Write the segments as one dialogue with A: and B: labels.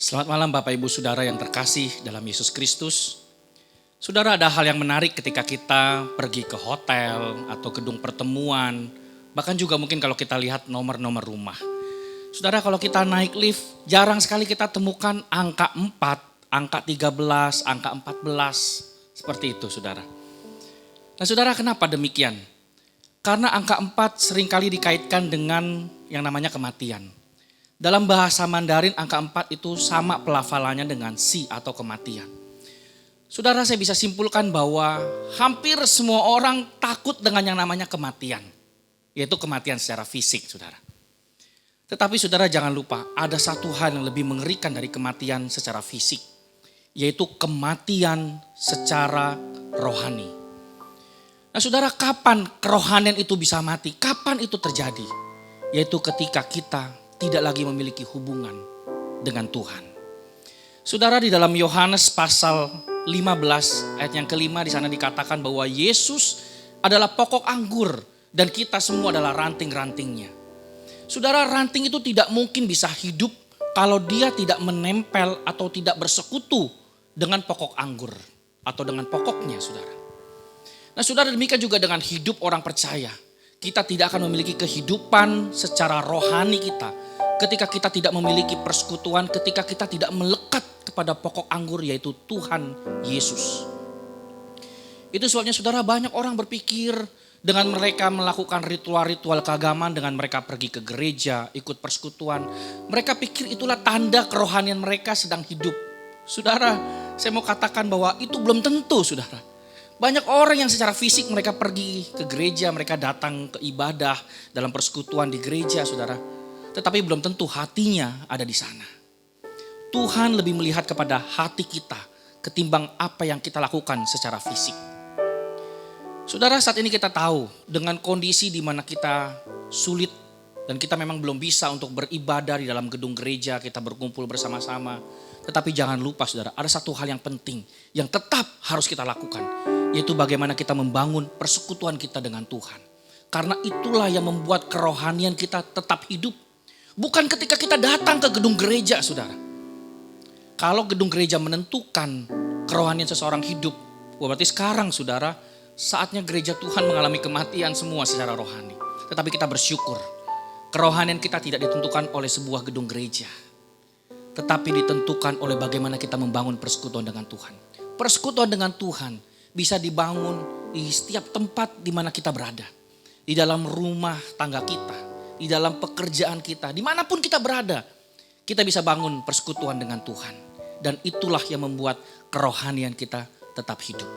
A: Selamat malam Bapak Ibu Saudara yang terkasih dalam Yesus Kristus. Saudara, ada hal yang menarik ketika kita pergi ke hotel atau gedung pertemuan. Bahkan juga mungkin kalau kita lihat nomor-nomor rumah. Saudara, kalau kita naik lift, jarang sekali kita temukan angka 4, angka 13, angka 14. Seperti itu saudara. Nah saudara, kenapa demikian? Karena angka 4 seringkali dikaitkan dengan yang namanya kematian. Dalam bahasa Mandarin angka 4 itu sama pelafalannya dengan si atau kematian. Saudara, saya bisa simpulkan bahwa hampir semua orang takut dengan yang namanya kematian. Yaitu kematian secara fisik saudara. Tetapi saudara jangan lupa ada satu hal yang lebih mengerikan dari kematian secara fisik. Yaitu kematian secara rohani. Nah saudara, kapan kerohanian itu bisa mati? Kapan itu terjadi? Yaitu ketika kita tidak lagi memiliki hubungan dengan Tuhan. Saudara, di dalam Yohanes pasal 15 ayat yang kelima di sana dikatakan bahwa Yesus adalah pokok anggur dan kita semua adalah ranting-rantingnya. Saudara, ranting itu tidak mungkin bisa hidup kalau dia tidak menempel atau tidak bersekutu dengan pokok anggur atau dengan pokoknya saudara. Nah saudara, demikian juga dengan hidup orang percaya. Kita tidak akan memiliki kehidupan secara rohani kita ketika kita tidak memiliki persekutuan, ketika kita tidak melekat kepada pokok anggur yaitu Tuhan Yesus. Itu sebabnya saudara, banyak orang berpikir dengan mereka melakukan ritual-ritual keagamaan, dengan mereka pergi ke gereja, ikut persekutuan, mereka pikir itulah tanda kerohanian mereka sedang hidup. Saudara, saya mau katakan bahwa itu belum tentu saudara. Banyak orang yang secara fisik mereka pergi ke gereja, mereka datang ke ibadah dalam persekutuan di gereja saudara. Tetapi belum tentu hatinya ada di sana. Tuhan lebih melihat kepada hati kita ketimbang apa yang kita lakukan secara fisik. Saudara, saat ini kita tahu dengan kondisi di mana kita sulit dan kita memang belum bisa untuk beribadah di dalam gedung gereja, kita berkumpul bersama-sama. Tetapi jangan lupa saudara, ada satu hal yang penting yang tetap harus kita lakukan. Yaitu bagaimana kita membangun persekutuan kita dengan Tuhan. Karena itulah yang membuat kerohanian kita tetap hidup. Bukan ketika kita datang ke gedung gereja saudara. Kalau gedung gereja menentukan kerohanian seseorang hidup, berarti sekarang saudara, saatnya gereja Tuhan mengalami kematian semua secara rohani. Tetapi kita bersyukur, kerohanian kita tidak ditentukan oleh sebuah gedung gereja. Tetapi ditentukan oleh bagaimana kita membangun persekutuan dengan Tuhan. Persekutuan dengan Tuhan bisa dibangun di setiap tempat di mana kita berada. Di dalam rumah tangga kita, di dalam pekerjaan kita, dimanapun kita berada. Kita bisa bangun persekutuan dengan Tuhan. Dan itulah yang membuat kerohanian kita tetap hidup.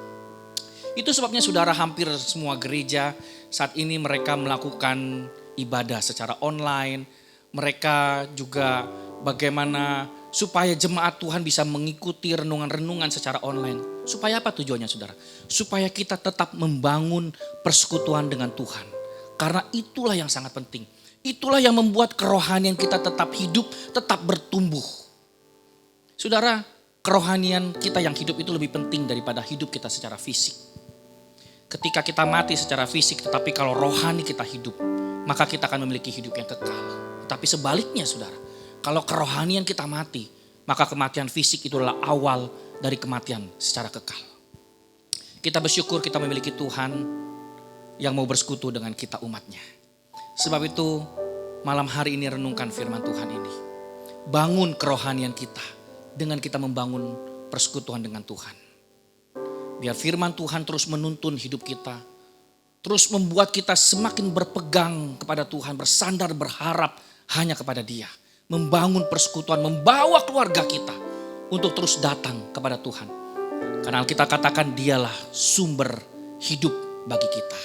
A: Itu sebabnya saudara, hampir semua gereja saat ini mereka melakukan ibadah secara online. Mereka juga bagaimana supaya jemaat Tuhan bisa mengikuti renungan-renungan secara online. Supaya apa tujuannya saudara? Supaya kita tetap membangun persekutuan dengan Tuhan. Karena itulah yang sangat penting. Itulah yang membuat kerohanian kita tetap hidup, tetap bertumbuh. Saudara, kerohanian kita yang hidup itu lebih penting daripada hidup kita secara fisik. Ketika kita mati secara fisik, tetapi kalau rohani kita hidup, maka kita akan memiliki hidup yang kekal. Tapi sebaliknya saudara, kalau kerohanian kita mati, maka kematian fisik itulah awal dari kematian secara kekal. Kita bersyukur kita memiliki Tuhan yang mau bersekutu dengan kita umatnya. Sebab itu malam hari ini renungkan firman Tuhan ini. Bangun kerohanian kita dengan kita membangun persekutuan dengan Tuhan. Biar firman Tuhan terus menuntun hidup kita. Terus membuat kita semakin berpegang kepada Tuhan, bersandar berharap hanya kepada Dia. Membangun persekutuan, membawa keluarga kita untuk terus datang kepada Tuhan. Karena kita katakan dialah sumber hidup bagi kita.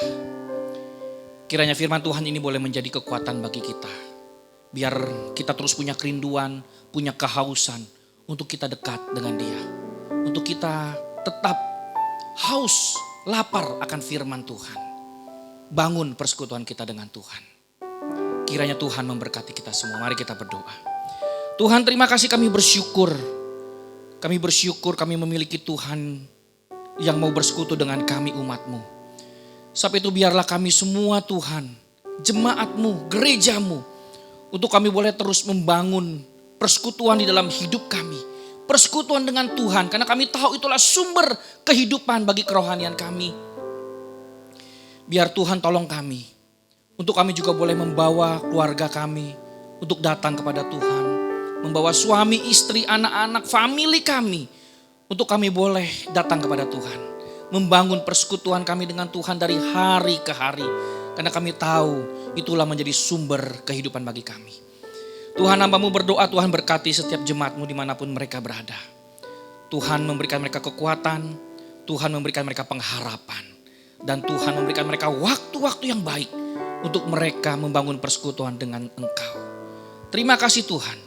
A: Kiranya firman Tuhan ini boleh menjadi kekuatan bagi kita. Biar kita terus punya kerinduan, punya kehausan untuk kita dekat dengan Dia. Untuk kita tetap haus, lapar akan firman Tuhan. Bangun persekutuan kita dengan Tuhan. Kiranya Tuhan memberkati kita semua. Mari kita berdoa. Tuhan, terima kasih, kami bersyukur. Kami bersyukur kami memiliki Tuhan yang mau bersekutu dengan kami umat-Mu. Sebab itu biarlah kami semua Tuhan, jemaat-Mu, gereja-Mu, untuk kami boleh terus membangun persekutuan di dalam hidup kami. Persekutuan dengan Tuhan, karena kami tahu itulah sumber kehidupan bagi kerohanian kami. Biar Tuhan tolong kami, untuk kami juga boleh membawa keluarga kami untuk datang kepada Tuhan. Membawa suami, istri, anak-anak, famili kami, untuk kami boleh datang kepada Tuhan. Membangun persekutuan kami dengan Tuhan dari hari ke hari. Karena kami tahu itulah menjadi sumber kehidupan bagi kami. Tuhan, hamba-Mu berdoa, Tuhan berkati setiap jemaat-Mu dimanapun mereka berada. Tuhan memberikan mereka kekuatan, Tuhan memberikan mereka pengharapan. Dan Tuhan memberikan mereka waktu-waktu yang baik untuk mereka membangun persekutuan dengan Engkau. Terima kasih Tuhan,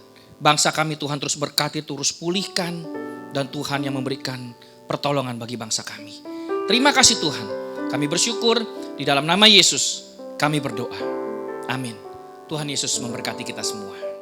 A: bangsa kami Tuhan terus berkati, terus pulihkan. Dan Tuhan yang memberikan pertolongan bagi bangsa kami. Terima kasih Tuhan, kami bersyukur di dalam nama Yesus kami berdoa. Amin. Tuhan Yesus memberkati kita semua.